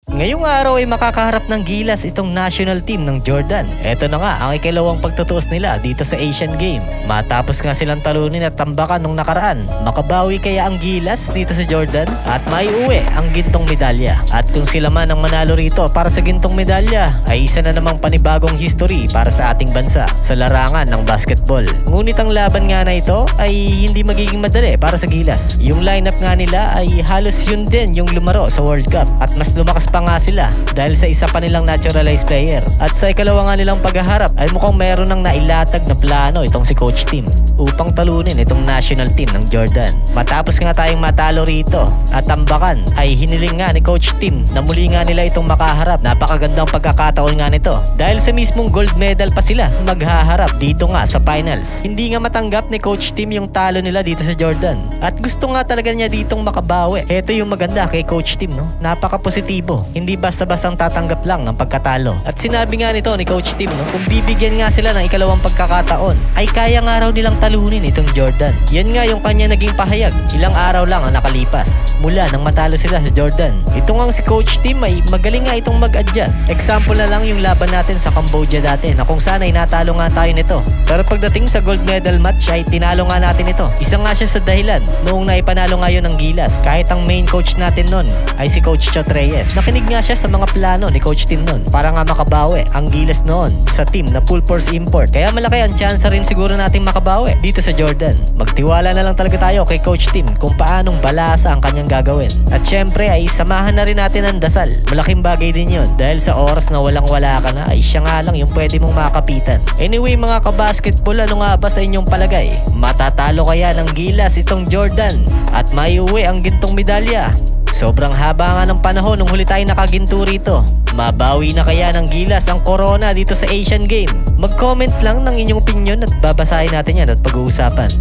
Ngayong araw ay makakaharap ng gilas itong national team ng Jordan. Eto na nga ang ikalawang pagtutuos nila dito sa Asian Game. Matapos nga silang talunin at tambakan nung nakaraan, makabawi kaya ang gilas dito sa Jordan at maiuwi ang gintong medalya. At kung sila man ang manalo rito para sa gintong medalya, ay isa na namang panibagong history para sa ating bansa sa larangan ng basketball. Ngunit ang laban nga na ito ay hindi magiging madali para sa gilas. Yung lineup nga nila ay halos yun din yung lumaro sa World Cup at mas lumakas pa nga sila dahil sa isa pa nilang naturalized player. At sa ikalawa nga nilang paghaharap ay mukhang meron ng nailatag na plano itong si Coach Tim upang talunin itong national team ng Jordan. Matapos nga tayong matalo rito at tambakan ay hiniling nga ni Coach Tim na muli nga nila itong makaharap. Napakagandang pagkakataon nga nito dahil sa mismong gold medal pa sila maghaharap dito nga sa finals. Hindi nga matanggap ni Coach Tim yung talo nila dito sa Jordan at gusto nga talaga niya ditong makabawi. Ito yung maganda kay Coach Tim, no? Napaka-positibo. Hindi basta-bastang tatanggap lang ng pagkatalo. At sinabi nga nito ni Coach Tim, no, kung bibigyan nga sila ng ikalawang pagkakataon, ay kaya nga raw nilang talunin itong Jordan. Yan nga yung kanya naging pahayag. Ilang araw lang ang nakalipas mula nang matalo sila sa Jordan. Ito nga si Coach Tim ay magaling nga itong mag-adjust. Example na lang yung laban natin sa Cambodia dati na kung saan ay natalo nga tayo nito. Pero pagdating sa gold medal match ay tinalo nga natin ito. Isa nga siya sa dahilan noong naipanalo nga yun ng gilas. Kahit ang main coach natin nun ay si Coach Chot Reyes. Nakinig nga siya sa mga plano ni Coach Tim nun para nga makabawi ang gilas noon sa team na full force import. Kaya malaki ang chance rin siguro nating makabawi dito sa Jordan. Magtiwala na lang talaga tayo kay Coach Tim kung paanong balasa ang kanyang gagawin. At syempre ay samahan na rin natin ang dasal. Malaking bagay din yun dahil sa oras na walang-wala ka na ay siya nga lang yung pwede mong makapitan. Anyway mga kabasketball, ano nga ba sa inyong palagay? Matatalo kaya ng gilas itong Jordan at maiuwi ang gintong medalya? Sobrang haba nga ng panahon nung huli tayo nakaginto rito. Mabawi na kaya ng gilas ang corona dito sa Asian Game? Mag-comment lang ng inyong opinion at babasahin natin yan at pag-uusapan.